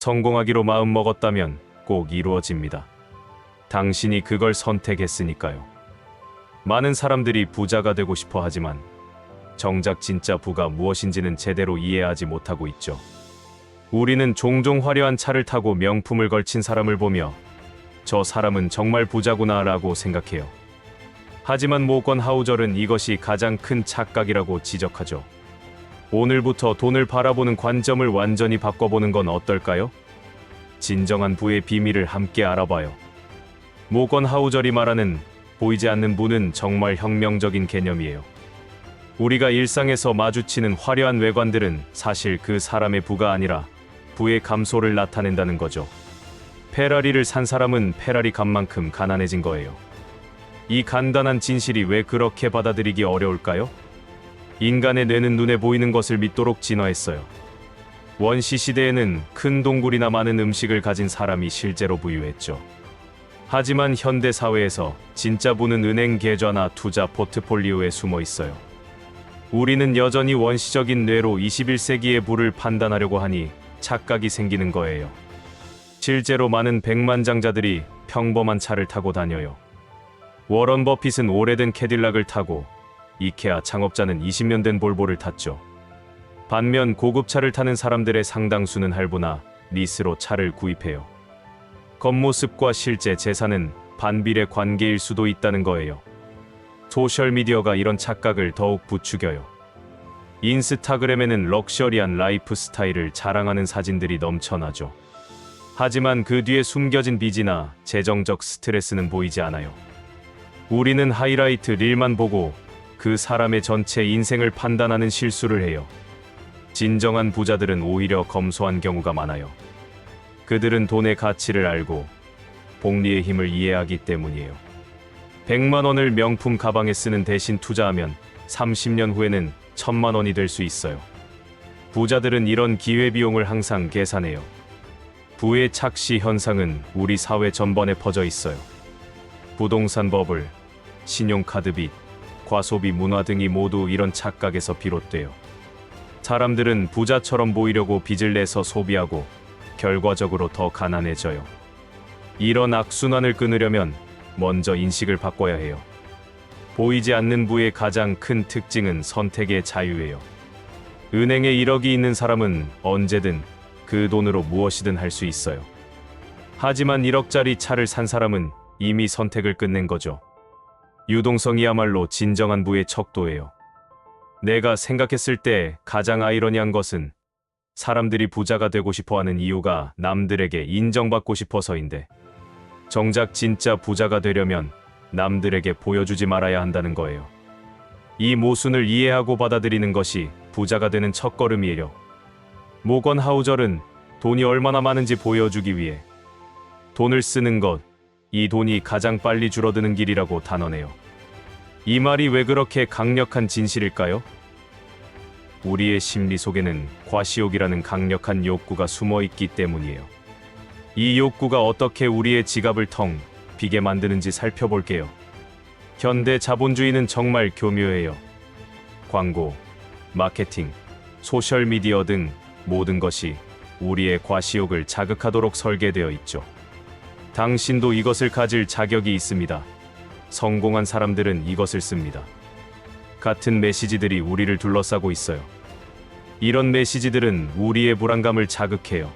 성공하기로 마음먹었다면 꼭 이루어집니다. 당신이 그걸 선택했으니까요. 많은 사람들이 부자가 되고 싶어 하지만 정작 진짜 부가 무엇인지는 제대로 이해하지 못하고 있죠. 우리는 종종 화려한 차를 타고 명품을 걸친 사람을 보며 저 사람은 정말 부자구나 라고 생각해요. 하지만 모건 하우절은 이것이 가장 큰 착각이라고 지적하죠. 오늘부터 돈을 바라보는 관점을 완전히 바꿔보는 건 어떨까요? 진정한 부의 비밀을 함께 알아봐요. 모건 하우절이 말하는 보이지 않는 부는 정말 혁명적인 개념이에요. 우리가 일상에서 마주치는 화려한 외관들은 사실 그 사람의 부가 아니라 부의 감소를 나타낸다는 거죠. 페라리를 산 사람은 페라리 값만큼 가난해진 거예요. 이 간단한 진실이 왜 그렇게 받아들이기 어려울까요? 인간의 뇌는 눈에 보이는 것을 믿도록 진화했어요. 원시 시대에는 큰 동굴이나 많은 음식을 가진 사람이 실제로 부유했죠. 하지만 현대 사회에서 진짜 부는 은행 계좌나 투자 포트폴리오에 숨어 있어요. 우리는 여전히 원시적인 뇌로 21세기의 부를 판단하려고 하니 착각이 생기는 거예요. 실제로 많은 백만장자들이 평범한 차를 타고 다녀요. 워런 버핏은 오래된 캐딜락을 타고 이케아 창업자는 20년 된 볼보를 탔죠. 반면 고급차를 타는 사람들의 상당수는 할부나 리스로 차를 구입해요. 겉모습과 실제 재산은 반비례 관계일 수도 있다는 거예요. 소셜미디어가 이런 착각을 더욱 부추겨요. 인스타그램에는 럭셔리한 라이프 스타일을 자랑하는 사진들이 넘쳐나죠. 하지만 그 뒤에 숨겨진 빚이나 재정적 스트레스는 보이지 않아요. 우리는 하이라이트 릴만 보고 그 사람의 전체 인생을 판단하는 실수를 해요. 진정한 부자들은 오히려 검소한 경우가 많아요. 그들은 돈의 가치를 알고 복리의 힘을 이해하기 때문이에요. 100만 원을 명품 가방에 쓰는 대신 투자하면 30년 후에는 1000만 원이 될 수 있어요. 부자들은 이런 기회비용을 항상 계산해요. 부의 착시 현상은 우리 사회 전반에 퍼져 있어요. 부동산 버블, 신용카드 빚, 과소비 문화 등이 모두 이런 착각에서 비롯돼요. 사람들은 부자처럼 보이려고 빚을 내서 소비하고 결과적으로 더 가난해져요. 이런 악순환을 끊으려면 먼저 인식을 바꿔야 해요. 보이지 않는 부의 가장 큰 특징은 선택의 자유예요. 은행에 1억이 있는 사람은 언제든 그 돈으로 무엇이든 할 수 있어요. 하지만 1억짜리 차를 산 사람은 이미 선택을 끝낸 거죠. 유동성이야말로 진정한 부의 척도예요. 내가 생각했을 때 가장 아이러니한 것은 사람들이 부자가 되고 싶어하는 이유가 남들에게 인정받고 싶어서인데 정작 진짜 부자가 되려면 남들에게 보여주지 말아야 한다는 거예요. 이 모순을 이해하고 받아들이는 것이 부자가 되는 첫걸음이에요. 모건 하우절은 돈이 얼마나 많은지 보여주기 위해 돈을 쓰는 것, 이 돈이 가장 빨리 줄어드는 길이라고 단언해요. 이 말이 왜 그렇게 강력한 진실일까요? 우리의 심리 속에는 과시욕이라는 강력한 욕구가 숨어 있기 때문이에요. 이 욕구가 어떻게 우리의 지갑을 텅 비게 만드는지 살펴볼게요. 현대 자본주의는 정말 교묘해요. 광고, 마케팅, 소셜미디어 등 모든 것이 우리의 과시욕을 자극하도록 설계되어 있죠. 당신도 이것을 가질 자격이 있습니다. 성공한 사람들은 이것을 씁니다. 같은 메시지들이 우리를 둘러싸고 있어요. 이런 메시지들은 우리의 불안감을 자극해요.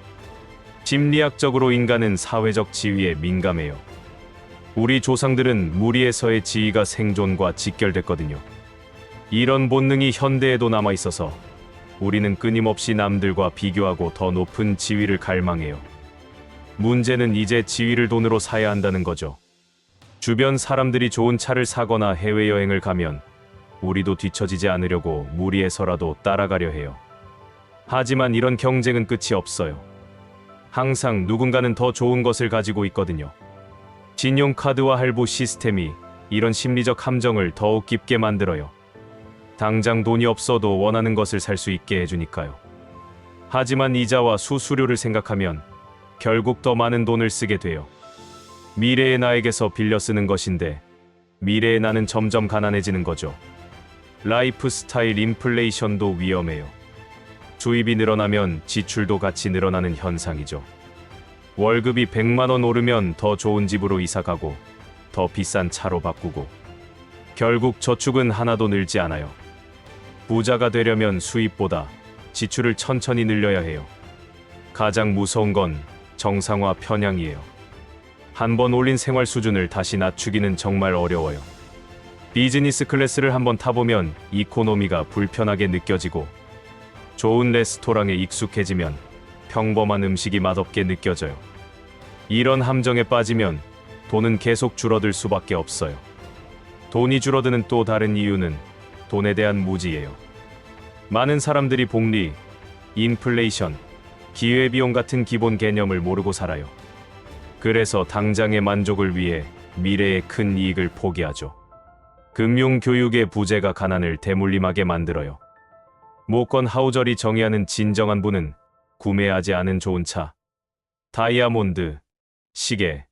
심리학적으로 인간은 사회적 지위에 민감해요. 우리 조상들은 무리에서의 지위가 생존과 직결됐거든요. 이런 본능이 현대에도 남아있어서 우리는 끊임없이 남들과 비교하고 더 높은 지위를 갈망해요. 문제는 이제 지위를 돈으로 사야 한다는 거죠. 주변 사람들이 좋은 차를 사거나 해외여행을 가면 우리도 뒤처지지 않으려고 무리해서라도 따라가려 해요. 하지만 이런 경쟁은 끝이 없어요. 항상 누군가는 더 좋은 것을 가지고 있거든요. 신용카드와 할부 시스템이 이런 심리적 함정을 더욱 깊게 만들어요. 당장 돈이 없어도 원하는 것을 살 수 있게 해주니까요. 하지만 이자와 수수료를 생각하면 결국 더 많은 돈을 쓰게 돼요. 미래의 나에게서 빌려 쓰는 것인데 미래의 나는 점점 가난해지는 거죠. 라이프 스타일 인플레이션도 위험해요. 수입이 늘어나면 지출도 같이 늘어나는 현상이죠. 월급이 100만 원 오르면 더 좋은 집으로 이사 가고 더 비싼 차로 바꾸고 결국 저축은 하나도 늘지 않아요. 부자가 되려면 수입보다 지출을 천천히 늘려야 해요. 가장 무서운 건 정상화 편향이에요. 한번 올린 생활 수준을 다시 낮추기는 정말 어려워요. 비즈니스 클래스를 한번 타보면 이코노미가 불편하게 느껴지고 좋은 레스토랑에 익숙해지면 평범한 음식이 맛없게 느껴져요. 이런 함정에 빠지면 돈은 계속 줄어들 수밖에 없어요. 돈이 줄어드는 또 다른 이유는 돈에 대한 무지예요. 많은 사람들이 복리, 인플레이션, 기회비용 같은 기본 개념을 모르고 살아요. 그래서 당장의 만족을 위해 미래의 큰 이익을 포기하죠. 금융교육의 부재가 가난을 대물림하게 만들어요. 모건 하우절이 정의하는 진정한 부는 구매하지 않은 좋은 차, 다이아몬드, 시계,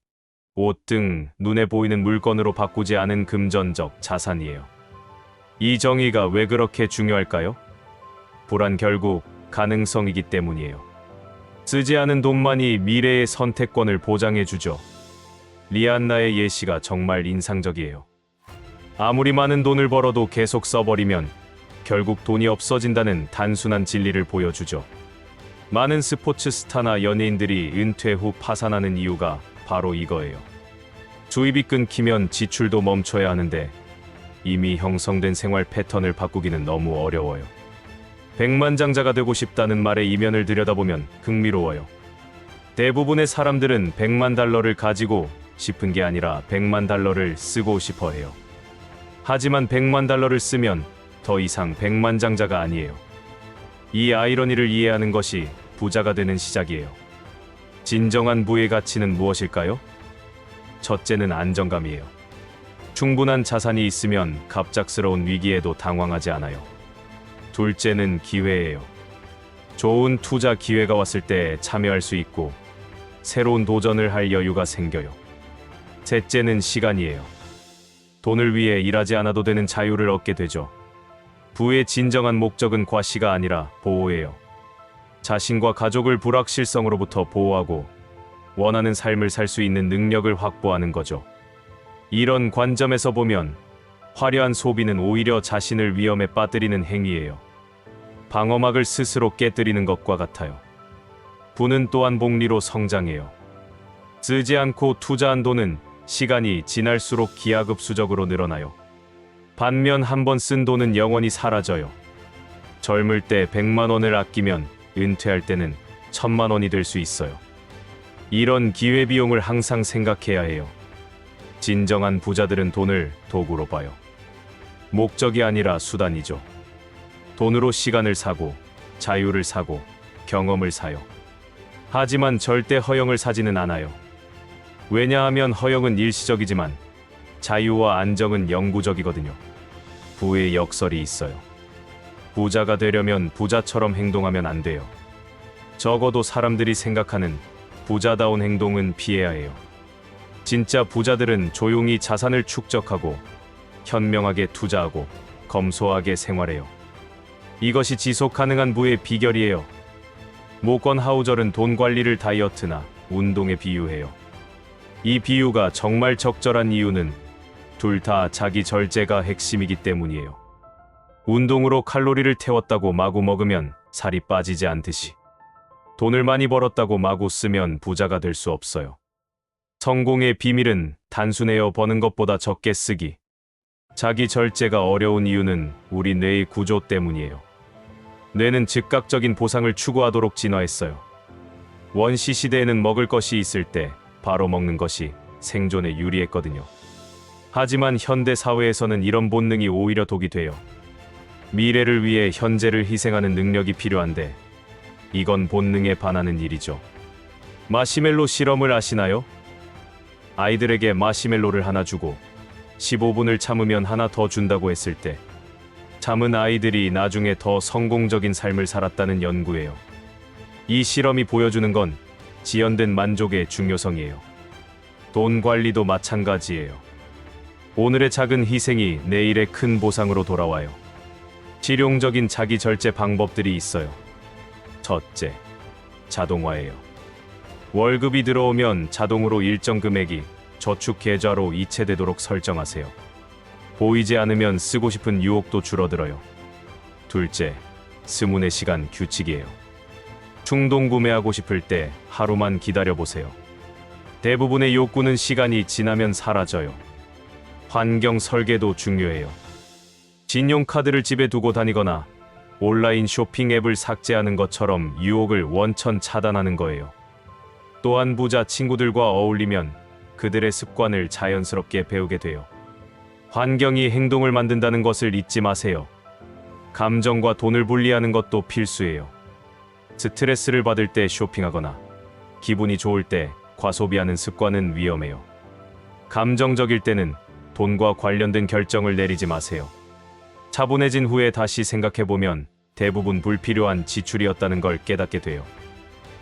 옷 등 눈에 보이는 물건으로 바꾸지 않은 금전적 자산이에요. 이 정의가 왜 그렇게 중요할까요? 불안 결국 가능성이기 때문이에요. 쓰지 않은 돈만이 미래의 선택권을 보장해주죠. 리안나의 예시가 정말 인상적이에요. 아무리 많은 돈을 벌어도 계속 써버리면 결국 돈이 없어진다는 단순한 진리를 보여주죠. 많은 스포츠 스타나 연예인들이 은퇴 후 파산하는 이유가 바로 이거예요. 수입이 끊기면 지출도 멈춰야 하는데 이미 형성된 생활 패턴을 바꾸기는 너무 어려워요. 백만장자가 되고 싶다는 말의 이면을 들여다보면 흥미로워요. 대부분의 사람들은 100만 달러를 가지고 싶은 게 아니라 100만 달러를 쓰고 싶어 해요. 하지만 100만 달러를 쓰면 더 이상 백만장자가 아니에요. 이 아이러니를 이해하는 것이 부자가 되는 시작이에요. 진정한 부의 가치는 무엇일까요? 첫째는 안정감이에요. 충분한 자산이 있으면 갑작스러운 위기에도 당황하지 않아요. 둘째는 기회예요. 좋은 투자 기회가 왔을 때 참여할 수 있고 새로운 도전을 할 여유가 생겨요. 셋째는 시간이에요. 돈을 위해 일하지 않아도 되는 자유를 얻게 되죠. 부의 진정한 목적은 과시가 아니라 보호예요. 자신과 가족을 불확실성으로부터 보호하고 원하는 삶을 살 수 있는 능력을 확보하는 거죠. 이런 관점에서 보면 화려한 소비는 오히려 자신을 위험에 빠뜨리는 행위예요. 방어막을 스스로 깨뜨리는 것과 같아요. 부는 또한 복리로 성장해요. 쓰지 않고 투자한 돈은 시간이 지날수록 기하급수적으로 늘어나요. 반면 한 번 쓴 돈은 영원히 사라져요. 젊을 때 100만 원을 아끼면 은퇴할 때는 1000만 원이 될 수 있어요. 이런 기회비용을 항상 생각해야 해요. 진정한 부자들은 돈을 도구로 봐요. 목적이 아니라 수단이죠. 돈으로 시간을 사고, 자유를 사고, 경험을 사요. 하지만 절대 허영을 사지는 않아요. 왜냐하면 허영은 일시적이지만 자유와 안정은 영구적이거든요. 부의 역설이 있어요. 부자가 되려면 부자처럼 행동하면 안 돼요. 적어도 사람들이 생각하는 부자다운 행동은 피해야 해요. 진짜 부자들은 조용히 자산을 축적하고 현명하게 투자하고 검소하게 생활해요. 이것이 지속 가능한 부의 비결이에요. 모건 하우절은 돈 관리를 다이어트나 운동에 비유해요. 이 비유가 정말 적절한 이유는 둘 다 자기 절제가 핵심이기 때문이에요. 운동으로 칼로리를 태웠다고 마구 먹으면 살이 빠지지 않듯이 돈을 많이 벌었다고 마구 쓰면 부자가 될 수 없어요. 성공의 비밀은 단순해요. 버는 것보다 적게 쓰기. 자기 절제가 어려운 이유는 우리 뇌의 구조 때문이에요. 뇌는 즉각적인 보상을 추구하도록 진화했어요. 원시 시대에는 먹을 것이 있을 때 바로 먹는 것이 생존에 유리했거든요. 하지만 현대 사회에서는 이런 본능이 오히려 독이 돼요. 미래를 위해 현재를 희생하는 능력이 필요한데 이건 본능에 반하는 일이죠. 마시멜로 실험을 아시나요? 아이들에게 마시멜로를 하나 주고 15분을 참으면 하나 더 준다고 했을 때 참은 아이들이 나중에 더 성공적인 삶을 살았다는 연구예요. 이 실험이 보여주는 건 지연된 만족의 중요성이에요. 돈 관리도 마찬가지예요. 오늘의 작은 희생이 내일의 큰 보상으로 돌아와요. 실용적인 자기 절제 방법들이 있어요. 첫째, 자동화예요. 월급이 들어오면 자동으로 일정 금액이 저축 계좌로 이체되도록 설정하세요. 보이지 않으면 쓰고 싶은 유혹도 줄어들어요. 둘째, 스문의 시간 규칙이에요. 충동 구매하고 싶을 때 하루만 기다려보세요. 대부분의 욕구는 시간이 지나면 사라져요. 환경 설계도 중요해요. 신용카드를 집에 두고 다니거나 온라인 쇼핑 앱을 삭제하는 것처럼 유혹을 원천 차단하는 거예요. 또한 부자 친구들과 어울리면 그들의 습관을 자연스럽게 배우게 돼요. 환경이 행동을 만든다는 것을 잊지 마세요. 감정과 돈을 분리하는 것도 필수예요. 스트레스를 받을 때 쇼핑하거나 기분이 좋을 때 과소비하는 습관은 위험해요. 감정적일 때는 돈과 관련된 결정을 내리지 마세요. 차분해진 후에 다시 생각해보면 대부분 불필요한 지출이었다는 걸 깨닫게 돼요.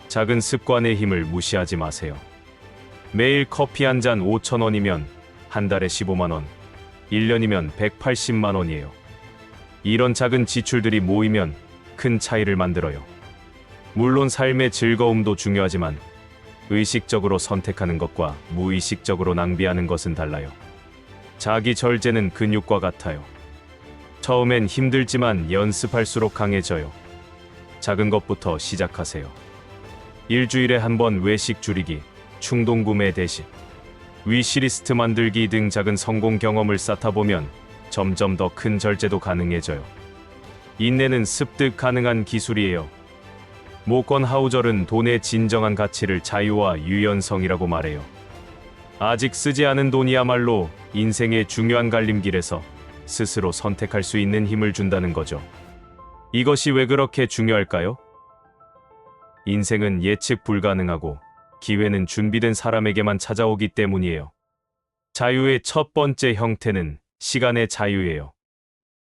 작은 습관의 힘을 무시하지 마세요. 매일 커피 한 잔 5,000원이면 한 달에 15만 원, 1년이면 180만 원이에요. 이런 작은 지출들이 모이면 큰 차이를 만들어요. 물론 삶의 즐거움도 중요하지만 의식적으로 선택하는 것과 무의식적으로 낭비하는 것은 달라요. 자기 절제는 근육과 같아요. 처음엔 힘들지만 연습할수록 강해져요. 작은 것부터 시작하세요. 일주일에 한 번 외식 줄이기, 충동 구매 대신 위시리스트 만들기 등 작은 성공 경험을 쌓다 보면 점점 더 큰 절제도 가능해져요. 인내는 습득 가능한 기술이에요. 모건 하우절은 돈의 진정한 가치를 자유와 유연성이라고 말해요. 아직 쓰지 않은 돈이야말로 인생의 중요한 갈림길에서 스스로 선택할 수 있는 힘을 준다는 거죠. 이것이 왜 그렇게 중요할까요? 인생은 예측 불가능하고 기회는 준비된 사람에게만 찾아오기 때문이에요. 자유의 첫 번째 형태는 시간의 자유예요.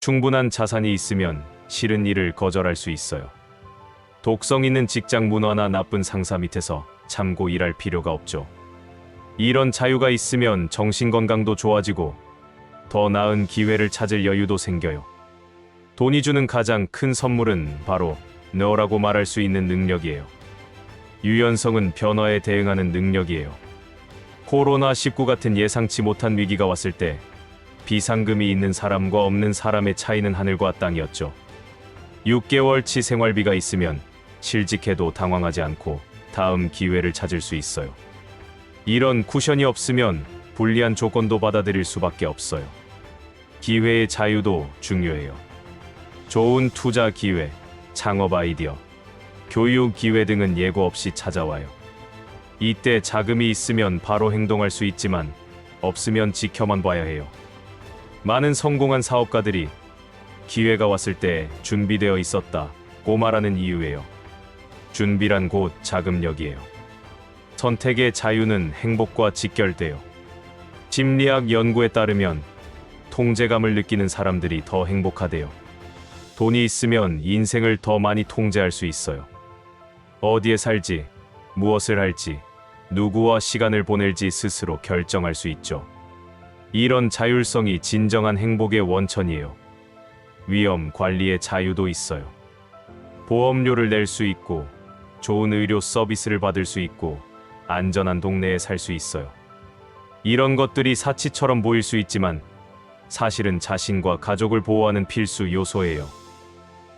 충분한 자산이 있으면 싫은 일을 거절할 수 있어요. 독성 있는 직장 문화나 나쁜 상사 밑에서 참고 일할 필요가 없죠. 이런 자유가 있으면 정신건강도 좋아지고 더 나은 기회를 찾을 여유도 생겨요. 돈이 주는 가장 큰 선물은 바로 너라고 말할 수 있는 능력이에요. 유연성은 변화에 대응하는 능력이에요. 코로나19 같은 예상치 못한 위기가 왔을 때 비상금이 있는 사람과 없는 사람의 차이는 하늘과 땅이었죠. 6개월치 생활비가 있으면 실직해도 당황하지 않고 다음 기회를 찾을 수 있어요. 이런 쿠션이 없으면 불리한 조건도 받아들일 수밖에 없어요. 기회의 자유도 중요해요. 좋은 투자 기회, 창업 아이디어, 교육 기회 등은 예고 없이 찾아와요. 이때 자금이 있으면 바로 행동할 수 있지만 없으면 지켜만 봐야 해요. 많은 성공한 사업가들이 기회가 왔을 때 준비되어 있었다고 말하는 이유예요. 준비란 곧 자금력이에요. 선택의 자유는 행복과 직결돼요. 심리학 연구에 따르면 통제감을 느끼는 사람들이 더 행복하대요. 돈이 있으면 인생을 더 많이 통제할 수 있어요. 어디에 살지, 무엇을 할지, 누구와 시간을 보낼지 스스로 결정할 수 있죠. 이런 자율성이 진정한 행복의 원천이에요. 위험 관리의 자유도 있어요. 보험료를 낼 수 있고, 좋은 의료 서비스를 받을 수 있고, 안전한 동네에 살 수 있어요. 이런 것들이 사치처럼 보일 수 있지만 사실은 자신과 가족을 보호하는 필수 요소예요.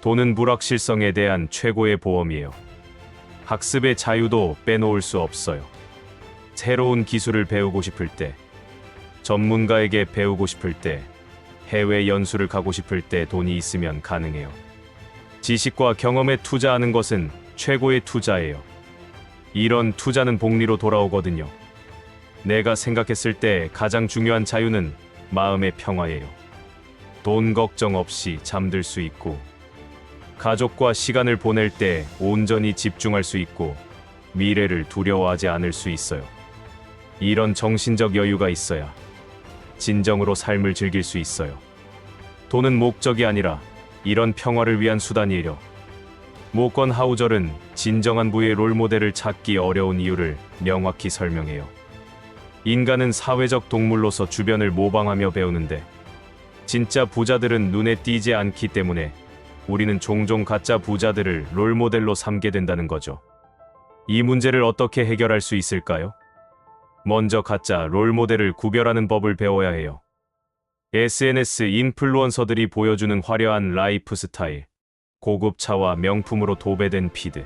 돈은 불확실성에 대한 최고의 보험이에요. 학습의 자유도 빼놓을 수 없어요. 새로운 기술을 배우고 싶을 때, 전문가에게 배우고 싶을 때, 해외 연수를 가고 싶을 때 돈이 있으면 가능해요. 지식과 경험에 투자하는 것은 최고의 투자예요. 이런 투자는 복리로 돌아오거든요. 내가 생각했을 때 가장 중요한 자유는 마음의 평화예요. 돈 걱정 없이 잠들 수 있고, 가족과 시간을 보낼 때 온전히 집중할 수 있고, 미래를 두려워하지 않을 수 있어요. 이런 정신적 여유가 있어야 진정으로 삶을 즐길 수 있어요. 돈은 목적이 아니라 이런 평화를 위한 수단이에요. 모건 하우절은 진정한 부의 롤모델을 찾기 어려운 이유를 명확히 설명해요. 인간은 사회적 동물로서 주변을 모방하며 배우는데, 진짜 부자들은 눈에 띄지 않기 때문에 우리는 종종 가짜 부자들을 롤모델로 삼게 된다는 거죠. 이 문제를 어떻게 해결할 수 있을까요? 먼저 가짜 롤모델을 구별하는 법을 배워야 해요. SNS 인플루언서들이 보여주는 화려한 라이프 스타일, 고급 차와 명품으로 도배된 피드.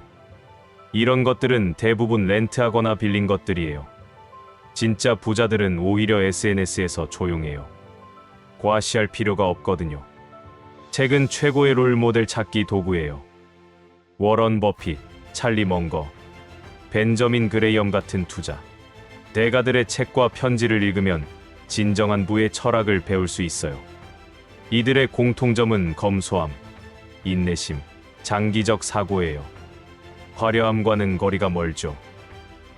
이런 것들은 대부분 렌트하거나 빌린 것들이에요. 진짜 부자들은 오히려 SNS에서 조용해요. 과시할 필요가 없거든요. 책은 최고의 롤모델 찾기 도구예요. 워런 버핏, 찰리 멍거, 벤저민 그레이엄 같은 투자 대가들의 책과 편지를 읽으면 진정한 부의 철학을 배울 수 있어요. 이들의 공통점은 검소함, 인내심, 장기적 사고예요. 화려함과는 거리가 멀죠.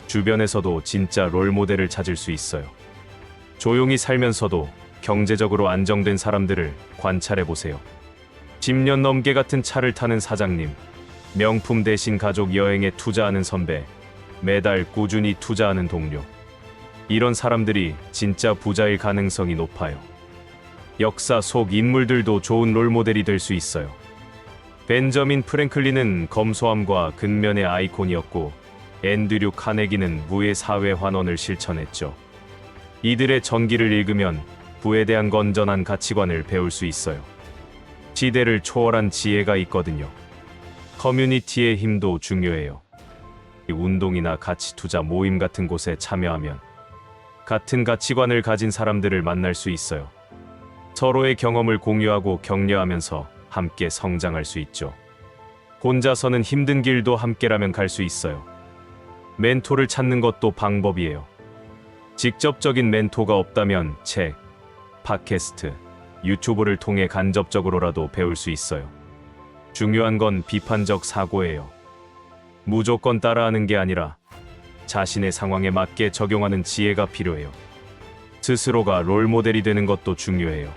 주변에서도 진짜 롤모델을 찾을 수 있어요. 조용히 살면서도 경제적으로 안정된 사람들을 관찰해보세요. 10년 넘게 같은 차를 타는 사장님, 명품 대신 가족 여행에 투자하는 선배, 매달 꾸준히 투자하는 동료. 이런 사람들이 진짜 부자일 가능성이 높아요. 역사 속 인물들도 좋은 롤모델이 될 수 있어요. 벤저민 프랭클린은 검소함과 근면의 아이콘이었고, 앤드류 카네기는 무의 사회 환원을 실천했죠. 이들의 전기를 읽으면 부에 대한 건전한 가치관을 배울 수 있어요. 시대를 초월한 지혜가 있거든요. 커뮤니티의 힘도 중요해요. 운동이나 가치 투자 모임 같은 곳에 참여하면 같은 가치관을 가진 사람들을 만날 수 있어요. 서로의 경험을 공유하고 격려하면서 함께 성장할 수 있죠. 혼자서는 힘든 길도 함께라면 갈 수 있어요. 멘토를 찾는 것도 방법이에요. 직접적인 멘토가 없다면 책, 팟캐스트, 유튜브를 통해 간접적으로라도 배울 수 있어요. 중요한 건 비판적 사고예요. 무조건 따라하는 게 아니라 자신의 상황에 맞게 적용하는 지혜가 필요해요. 스스로가 롤모델이 되는 것도 중요해요.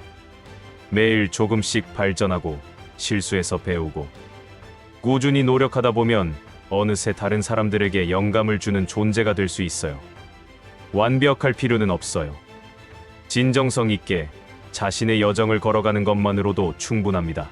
매일 조금씩 발전하고 실수해서 배우고 꾸준히 노력하다 보면 어느새 다른 사람들에게 영감을 주는 존재가 될 수 있어요. 완벽할 필요는 없어요. 진정성 있게 자신의 여정을 걸어가는 것만으로도 충분합니다.